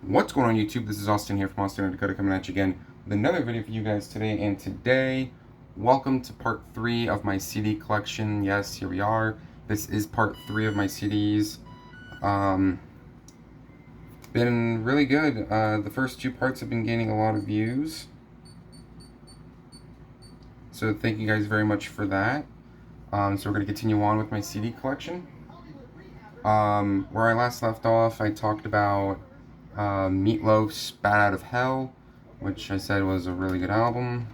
What's going on YouTube? This is Austin here from Austin, Dakota, coming at you again with another video for you guys today. And today, welcome to part 3 of my CD collection. Yes, here we are. This is part 3 of my CDs. Been really good. The first 2 parts have been gaining a lot of views. So thank you guys very much for that. So we're going to continue on with my CD collection. Where I last left off, I talked about Meatloaf's Bat Out of Hell, which I said was a really good album.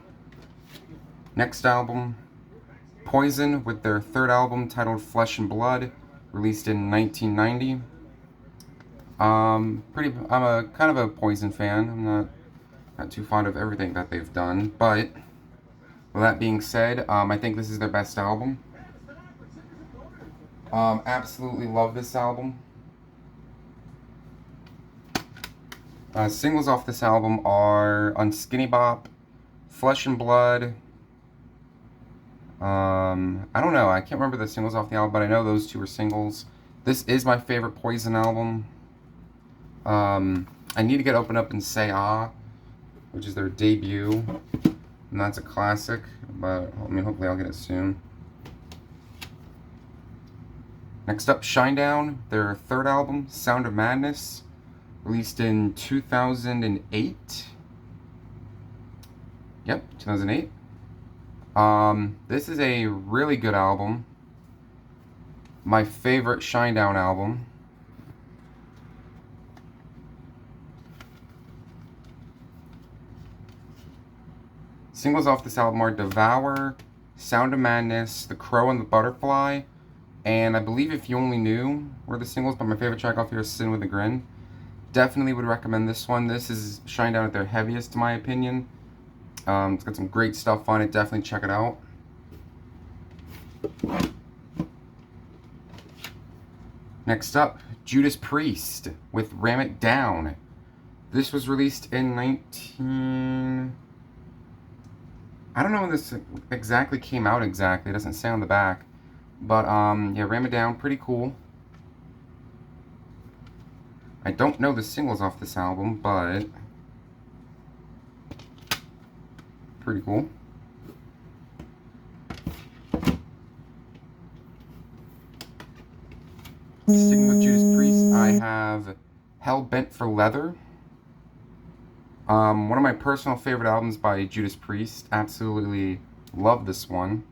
Next album, Poison, with their third album titled Flesh and Blood, released in 1990. I'm a kind of a Poison fan. I'm not too fond of everything that they've done, but with that being said, I think this is their best album. Absolutely love this album. Singles off this album are Unskinny Bop, Flesh and Blood. I don't know. I can't remember the singles off the album, but I know those 2 are singles. This is my favorite Poison album. I need to get Open Up and Say Ah, which is their debut. And that's a classic, but I mean, hopefully I'll get it soon. Next up, Shinedown, their third album, Sound of Madness, released in 2008. Yep, 2008. This is a really good album. My favorite Shinedown album. Singles off this album are Devour, Sound of Madness, The Crow and the Butterfly, and I believe If You Only Knew were the singles, but my favorite track off here is Sin with a Grin. Definitely would recommend this one. This is Shinedown at their heaviest, in my opinion. It's got some great stuff on it. Definitely check it out. Next up, Judas Priest with Ram It Down. This was released in I don't know when this exactly came out exactly. It doesn't say on the back. But, yeah, Ram It Down, pretty cool. I don't know the singles off this album, but pretty cool. Sticking with Judas Priest, I have Hell Bent for Leather. One of my personal favorite albums by Judas Priest. Absolutely love this one.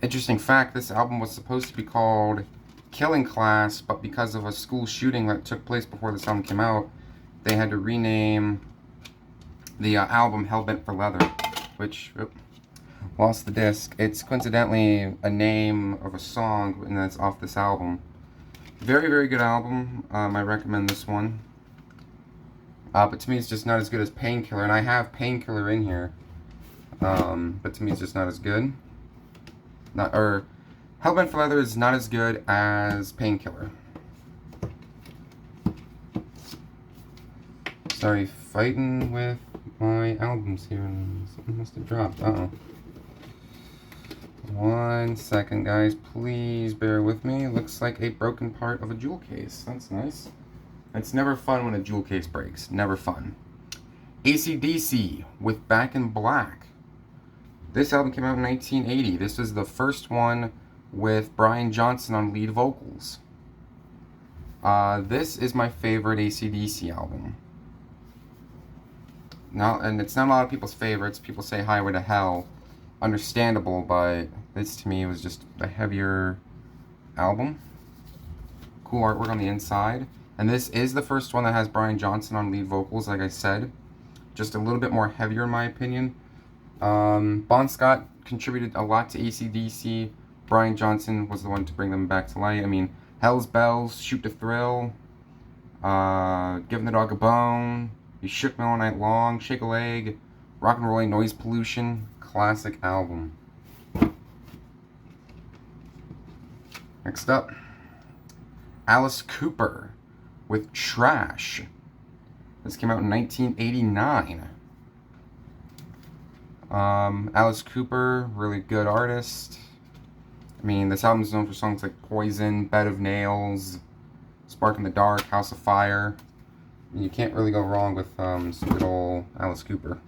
Interesting fact, this album was supposed to be called Killing Class, but because of a school shooting that took place before this album came out, they had to rename the album Hell Bent for Leather, which, lost the disc. It's coincidentally a name of a song, and that's off this album. Very, very good album. I recommend this one. But to me, it's just not as good as Painkiller, and I have Painkiller in here. But to me, it's just not as good. Hell Bent for Leather is not as good as Painkiller. Sorry, fighting with my albums here, and something must have dropped. Uh-oh. 1 second, guys. Please bear with me. Looks like a broken part of a jewel case. That's nice. It's never fun when a jewel case breaks. Never fun. AC/DC with Back in Black. This album came out in 1980. This was the first one with Brian Johnson on lead vocals. This is my favorite AC/DC album. Now, and it's not a lot of people's favorites. People say Highway to Hell. Understandable, but this to me was just a heavier album. Cool artwork on the inside. And this is the first one that has Brian Johnson on lead vocals, like I said. Just a little bit more heavier in my opinion. Bon Scott contributed a lot to AC/DC. Brian Johnson was the one to bring them back to light. I mean, Hell's Bells, Shoot to Thrill, Giving the Dog a Bone, You Shook Me All Night Long, Shake a Leg, Rock and Rollin' Noise Pollution. Classic album. Next up, Alice Cooper with Trash. This came out in 1989. Alice Cooper, really good artist. I mean, this album is known for songs like Poison, Bed of Nails, Spark in the Dark, House of Fire. You can't really go wrong with some good old Alice Cooper.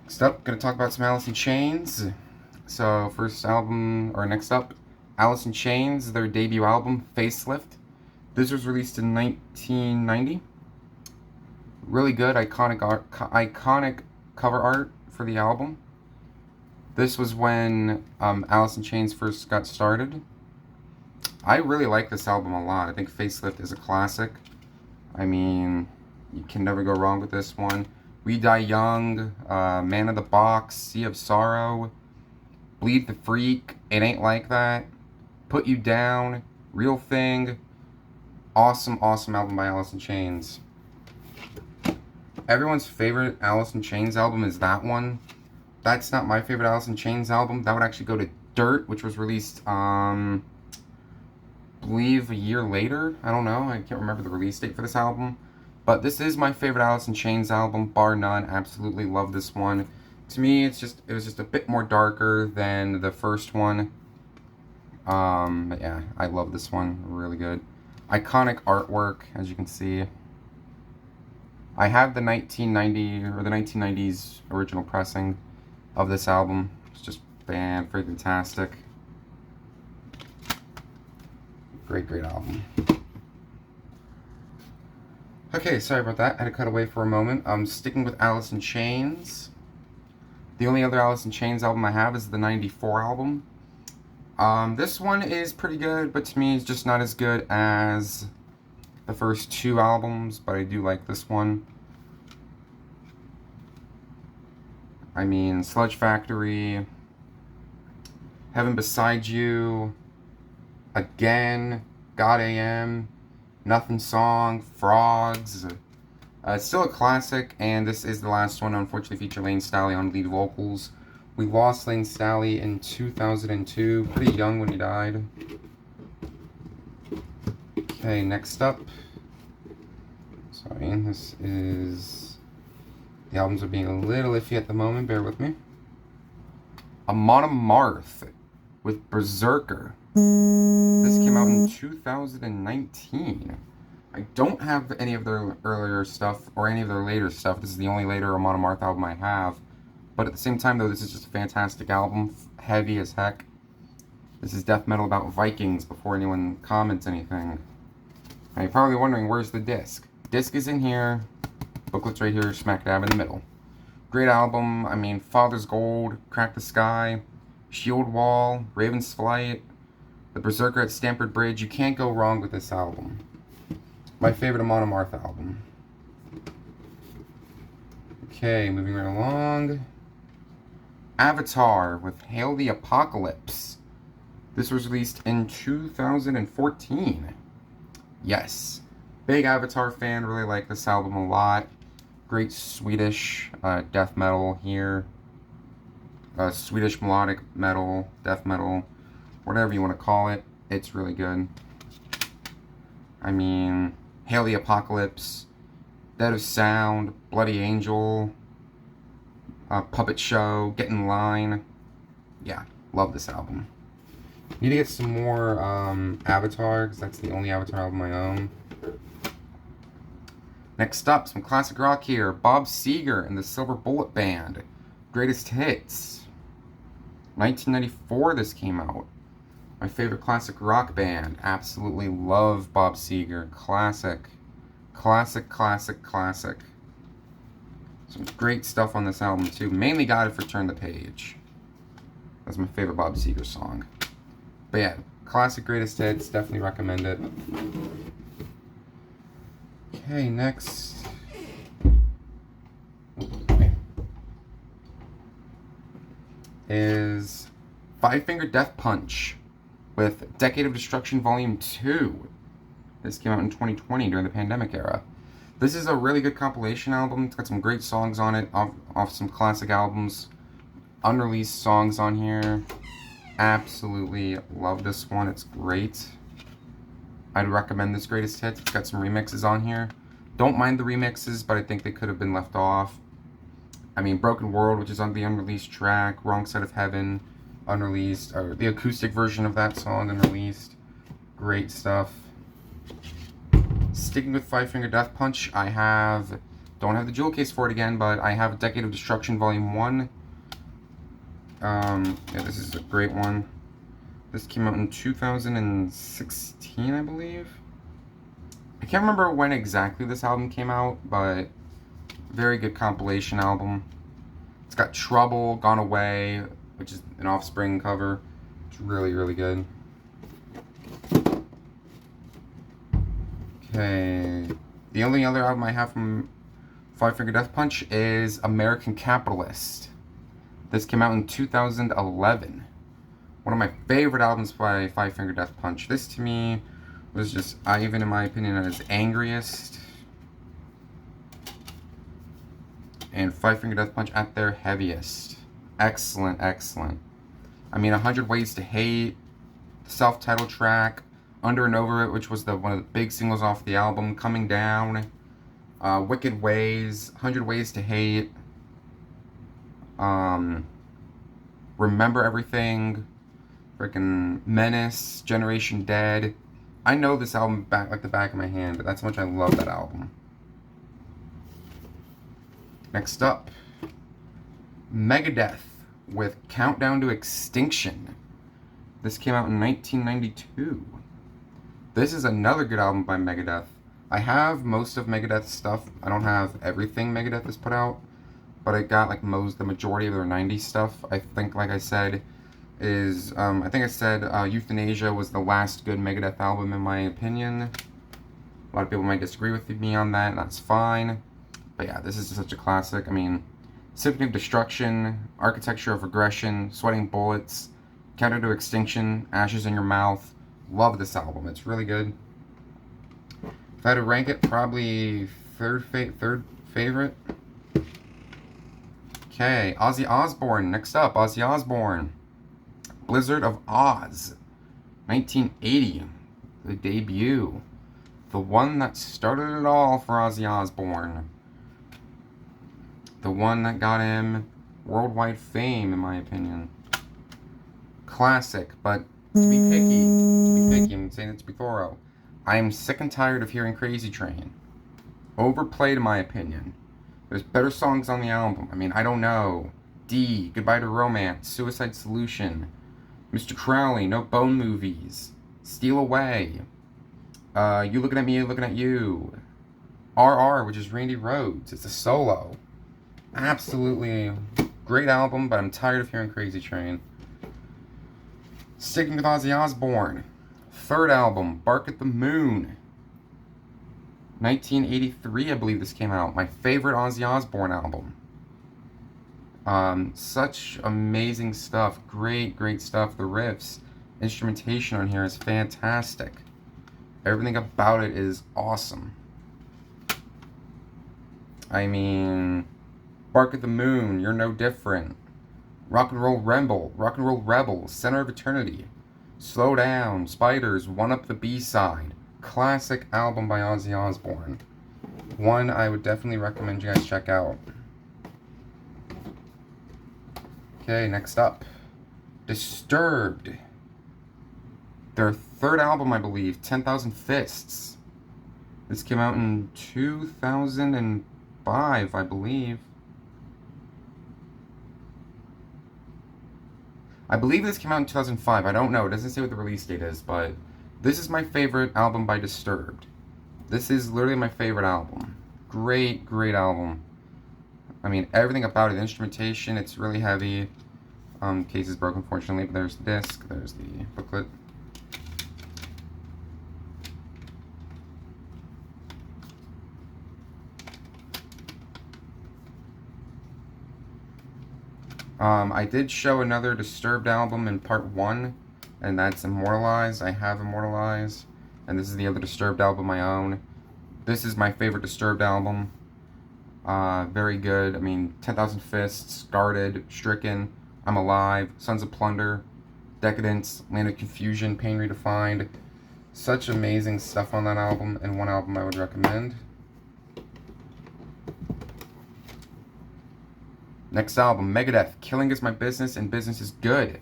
Next up, gonna talk about some Alice in Chains. So first album, or next up, Alice in Chains, their debut album, Facelift. This was released in 1990. Really good, iconic cover art for the album. This was when Alice in Chains first got started. I really like this album a lot. I think Facelift is a classic. I mean, you can never go wrong with this one. We Die Young, Man of the Box, Sea of Sorrow, Bleed the Freak, It Ain't Like That, Put You Down, Real Thing. Awesome, awesome album by Alice in Chains. Everyone's favorite Alice in Chains album is that one. That's not my favorite Alice in Chains album. That would actually go to Dirt, which was released, believe a year later. I don't know. I can't remember the release date for this album. But this is my favorite Alice in Chains album, bar none. Absolutely love this one. To me, it was just a bit more darker than the first one. But yeah, I love this one. Really good. Iconic artwork, as you can see. I have the 1990 or the 1990s original pressing of this album. It's just fantastic. Great, great album. Okay, sorry about that. I had to cut away for a moment. I'm sticking with Alice in Chains. The only other Alice in Chains album I have is the 94 album. This one is pretty good, but to me it's just not as good as the first two albums, but I do like this one. I mean, Sludge Factory, Heaven Beside You, Again, God AM, Nothing Song, Frogs. It's still a classic, and this is the last one to unfortunately feature Lane Staley on lead vocals. We lost Lane Staley in 2002, pretty young when he died. Okay, next up. Sorry, this is... The albums are being a little iffy at the moment, bear with me. Amon Amarth with Berserker. This came out in 2019. I don't have any of their earlier stuff or any of their later stuff. This is the only later Amon Amarth album I have. But at the same time, though, this is just a fantastic album. Heavy as heck. This is death metal about Vikings before anyone comments anything. Now, you're probably wondering, where's the disc? Disc is in here. Booklet's right here, smack dab in the middle. Great album. I mean, Father's Gold, Crack the Sky, Shield Wall, Raven's Flight, The Berserker at Stamford Bridge. You can't go wrong with this album. My favorite Amon Amarth album. Okay, moving right along. Avatar with Hail the Apocalypse. This was released in 2014. Yes. Big Avatar fan, really like this album a lot. Great Swedish death metal here. Swedish melodic metal, death metal, whatever you want to call it. It's really good. I mean, Hail the Apocalypse, Dead of Sound, Bloody Angel, Puppet Show, Get in Line. Yeah, love this album. Need to get some more Avatar, because that's the only Avatar album I own. Next up, some classic rock here. Bob Seger and the Silver Bullet Band. Greatest Hits. 1994 this came out. My favorite classic rock band. Absolutely love Bob Seger. Classic. Classic, classic, classic. Some great stuff on this album too. Mainly got it for Turn the Page. That's my favorite Bob Seger song. But yeah, classic Greatest Hits. Definitely recommend it. Okay, next. Is Five Finger Death Punch with Decade of Destruction Volume 2. This came out in 2020 during the pandemic era. This is a really good compilation album. It's got some great songs on it, off some classic albums. Unreleased songs on here. Absolutely love this one. It's great. I'd recommend this Greatest Hits. It's got some remixes on here. Don't mind the remixes, but I think they could have been left off. I mean, Broken World, which is on the unreleased track. Wrong Side of Heaven, unreleased. Or the acoustic version of that song, unreleased. Great stuff. Sticking with Five Finger Death Punch, don't have the jewel case for it again, but I have Decade of Destruction Volume 1. Yeah, this is a great one. This came out in 2016, I believe. I can't remember when exactly this album came out, but very good compilation album. It's got Trouble, Gone Away, which is an Offspring cover. It's really, really good. Okay. The only other album I have from Five Finger Death Punch is American Capitalist. This came out in 2011. One of my favorite albums by Five Finger Death Punch. This to me was just, even in my opinion, as angriest. And Five Finger Death Punch at their heaviest. Excellent, excellent. I mean, 100 Ways to Hate, self-titled track, Under and Over It, which was one of the big singles off the album, Coming Down, Wicked Ways, 100 Ways to Hate, Remember Everything, freaking Menace, Generation Dead. I know this album like the back of my hand, but that's how much I love that album. Next up, Megadeth with Countdown to Extinction. This came out in 1992. This is another good album by Megadeth. I have most of Megadeth's stuff. I don't have everything Megadeth has put out, but I got like the majority of their 90s stuff. I think, like I said, I think I said Euthanasia was the last good Megadeth album in my opinion. A lot of people might disagree with me on that, and that's fine. But yeah, this is such a classic. I mean, Symphony of Destruction, Architecture of Regression, Sweating Bullets, Countdown to Extinction, Ashes in Your Mouth. Love this album. It's really good. If I had to rank it, probably third favorite. Okay, Ozzy Osbourne. Next up, Ozzy Osbourne. Blizzard of Oz. 1980. The debut. The one that started it all for Ozzy Osbourne. The one that got him worldwide fame, in my opinion. Classic, but to be picky, I'm saying it to be thorough. I am sick and tired of hearing Crazy Train. Overplayed, in my opinion. There's better songs on the album. I mean, I don't know. D, Goodbye to Romance, Suicide Solution, Mr. Crowley, No Bone Movies, Steal Away, You Looking at Me, Looking at You, RR, which is Randy Rhoads. It's a solo. Absolutely great album, but I'm tired of hearing Crazy Train. Sticking with Ozzy Osbourne. Third album, Bark at the Moon. 1983, I believe this came out. My favorite Ozzy Osbourne album. Such amazing stuff. Great, great stuff. The riffs, instrumentation on here is fantastic. Everything about it is awesome. I mean, Bark at the Moon, You're No Different. Rock and Roll Rebel, Center of Eternity, Slow Down, Spiders, One Up the B-Side. Classic album by Ozzy Osbourne. One I would definitely recommend you guys check out. Okay, next up. Disturbed. Their third album, I believe, 10,000 Fists. This came out in 2005, I believe. I believe this came out in 2005. I don't know. It doesn't say what the release date is, but this is my favorite album by Disturbed. This is literally my favorite album. Great, great album. I mean, everything about it. The instrumentation, it's really heavy. Case is broken, fortunately, but there's the disc. There's the booklet. I did show another Disturbed album in part 1, and that's Immortalized. I have Immortalized, and this is the other Disturbed album I own. This is my favorite Disturbed album. Very good. I mean, 10,000 Fists, Guarded, Stricken, I'm Alive, Sons of Plunder, Decadence, Land of Confusion, Pain Redefined. Such amazing stuff on that album, and one album I would recommend. Next album, Megadeth, Killing Is My Business and Business Is Good.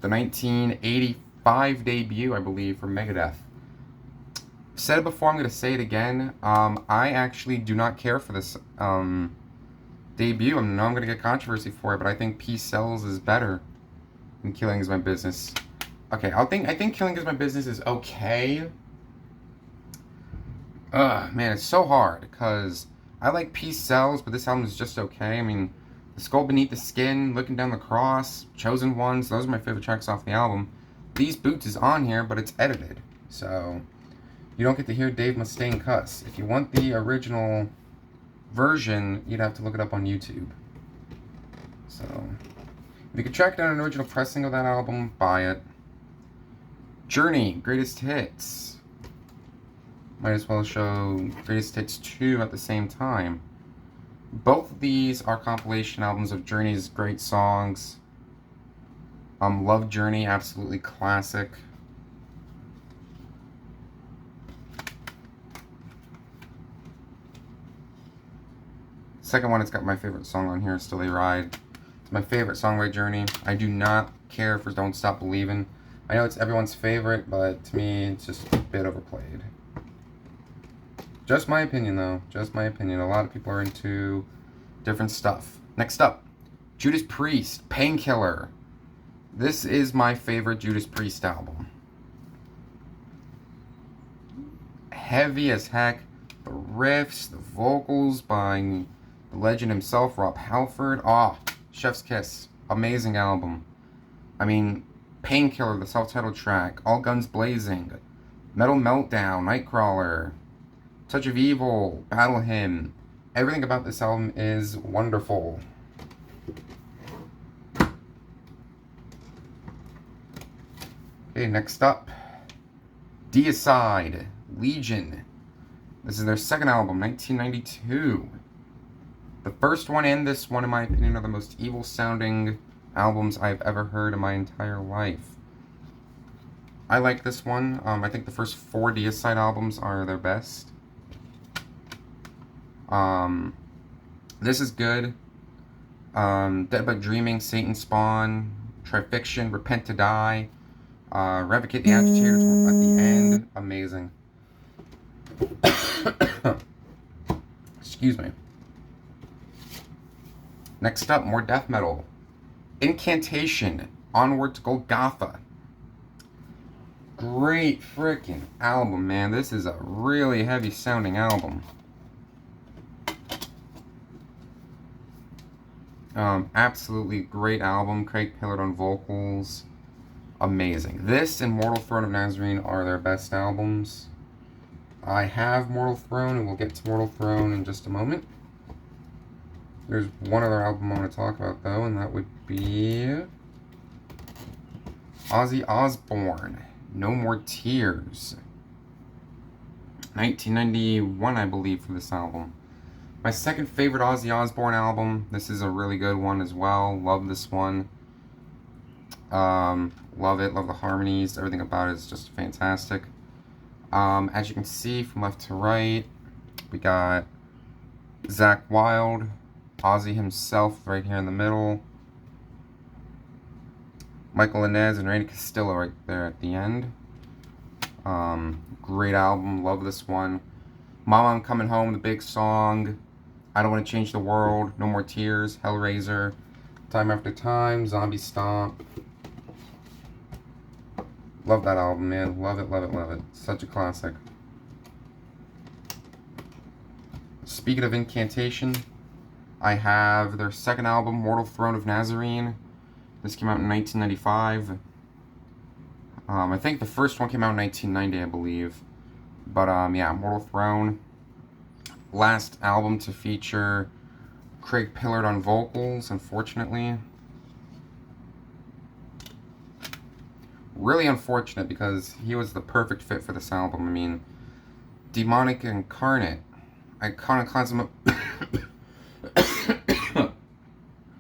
The 1985 debut, I believe, for Megadeth. said it before, I'm going to say it again. I actually do not care for this debut. I know I'm going to get controversy for it, but I think Peace Sells is better than Killing Is My Business. Okay, I think Killing Is My Business is okay. Man, it's so hard, because I like Peace Sells, but this album is just okay. I mean, The Skull Beneath the Skin, Looking Down the Cross, Chosen Ones, those are my favorite tracks off the album. These Boots is on here, but it's edited, so you don't get to hear Dave Mustaine cuss. If you want the original version, you'd have to look it up on YouTube. So, if you could track down an original pressing of that album, buy it. Journey, Greatest Hits. Might as well show Greatest Hits 2 at the same time. Both of these are compilation albums of Journey's great songs. Love Journey, absolutely classic. Second one, it's got my favorite song on here, Still They Ride. It's my favorite song by Journey. I do not care for Don't Stop Believin'. I know it's everyone's favorite, but to me, it's just a bit overplayed. Just my opinion, though. Just my opinion. A lot of people are into different stuff. Next up, Judas Priest, Painkiller. This is my favorite Judas Priest album. Heavy as heck. The riffs, the vocals by the legend himself, Rob Halford. Chef's Kiss. Amazing album. I mean, Painkiller, the self-titled track. All Guns Blazing. Metal Meltdown, Nightcrawler. Touch of Evil, Battle Hymn. Everything about this album is wonderful. Okay, next up. Deicide, Legion. This is their second album, 1992. The first one and this one, in my opinion, are the most evil-sounding albums I've ever heard in my entire life. I like this one. I think the first 4 Deicide albums are their best. This is good. Dead But Dreaming, Satan Spawn, Trifiction, Repent to Die, Revocate the Agitators at the end. Amazing. Excuse me. Next up, more death metal. Incantation, Onward to Golgotha. Great freaking album, man. This is a really heavy sounding album. Absolutely great album. Craig Pillard on vocals. Amazing. This and Mortal Throne of Nazarene are their best albums. I have Mortal Throne, and we'll get to Mortal Throne in just a moment. There's one other album I want to talk about, though, and that would be Ozzy Osbourne, No More Tears. 1991, I believe, for this album. My second favorite Ozzy Osbourne album. This is a really good one as well. Love this one. Love it. Love the harmonies. Everything about it is just fantastic. As you can see from left to right, we got Zakk Wylde, Ozzy himself right here in the middle, Michael Inez and Randy Castillo right there at the end. Great album. Love this one. Mama, I'm Coming Home, the big song. I Don't Want to Change the World, No More Tears, Hellraiser, Time After Time, Zombie Stomp. Love that album, man. Love it, love it, love it. Such a classic. Speaking of Incantation, I have their second album, Mortal Throne of Nazarene. This came out in 1995. I think the first one came out in 1990, I believe. But, yeah, Mortal Throne. Last album to feature Craig Pillard on vocals, unfortunately. Really unfortunate, because he was the perfect fit for this album. I mean, Demonic Incarnate, Iconoclasm of...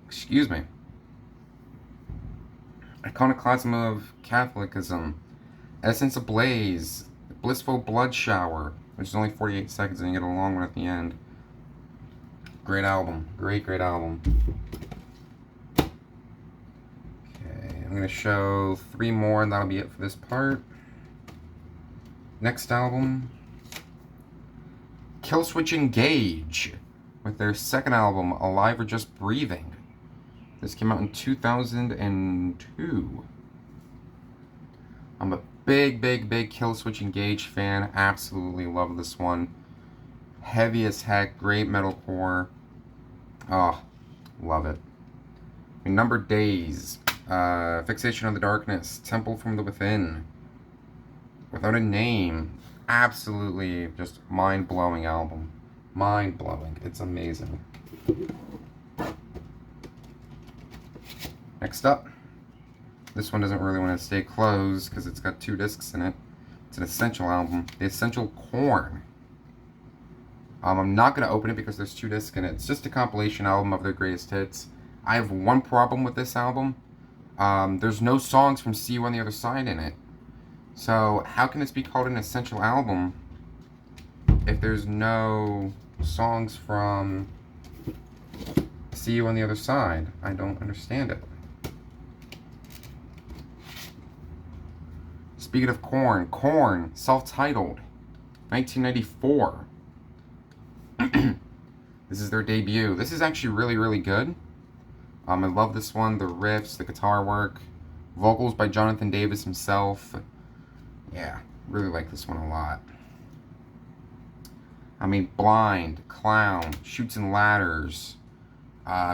Excuse me. Iconoclasm of Catholicism, Essence Ablaze, Blissful Blood Shower, which is only 48 seconds and you get a long one at the end. Great album. Great, great album. Okay, I'm going to show 3 more and that'll be it for this part. Next album, Killswitch Engage with their second album, Alive or Just Breathing. This came out in 2002. I'm a big Killswitch Engage fan. Absolutely love this one. Heavy as heck, great metalcore. Oh, love it. Numbered Days, Fixation of the Darkness, Temple from the Within, Without a Name. Absolutely just mind-blowing album. Mind-blowing. It's amazing. Next up, this one doesn't really want to stay closed because it's got 2 discs in it. It's an Essential album, The Essential Corn. I'm not going to open it because there's 2 discs in it. It's just a compilation album of their greatest hits. I have one problem with this album. There's no songs from See You on the Other Side in it. So how can this be called an Essential album if there's no songs from See You on the Other Side? I don't understand it. Speaking of Korn, Korn, self-titled, 1994. This is their debut. This is actually really good. I love this one, the riffs, the guitar work, vocals by Jonathan Davis himself. Yeah, really like this one a lot. I mean, Blind, Clown, Chutes and Ladders,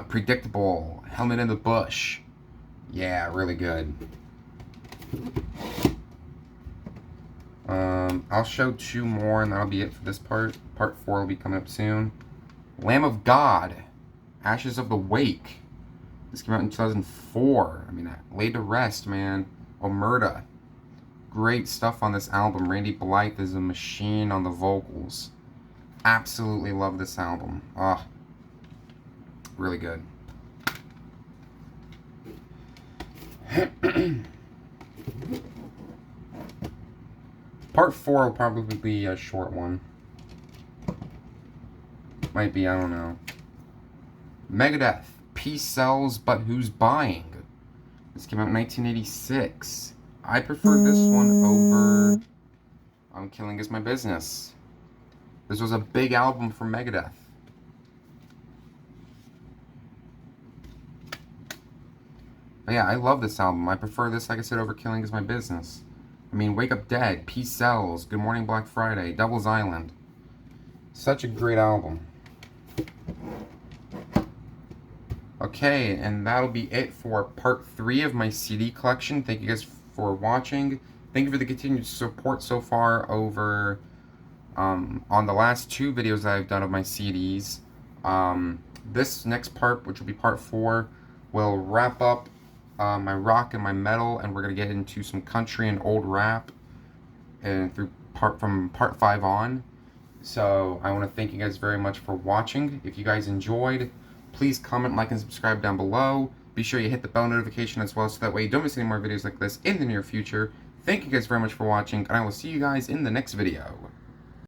Predictable, Helmet in the Bush. Yeah, really good. I'll show 2 more and that'll be it for this part. Part 4 will be coming up soon. Lamb of God, Ashes of the Wake. This came out in 2004. I mean, Laid to Rest, man. Omerta. Great stuff on this album. Randy Blythe is a machine on the vocals. Absolutely love this album. Ah, really good. Part 4 will probably be a short one. Might be, I don't know. Megadeth, Peace Sells, But Who's Buying? This came out in 1986. I prefer this one over Killing Is My Business. This was a big album for Megadeth. But yeah, I love this album. I prefer this, like I said, over Killing Is My Business. I mean, Wake Up Dead, Peace Sells, Good Morning Black Friday, Devil's Island. Such a great album. Okay, and that'll be it for part 3 of my CD collection. Thank you guys for watching. Thank you for the continued support so far over on the last 2 videos that I've done of my CDs. This next part, which will be part 4, will wrap up my rock and my metal, and we're going to get into some country and old rap and from part 5 on. So I want to thank you guys very much for watching. If you guys enjoyed, please comment, like, and subscribe down below. Be sure you hit the bell notification as well so that way you don't miss any more videos like this in the near future. Thank you guys very much for watching, and I will see you guys in the next video.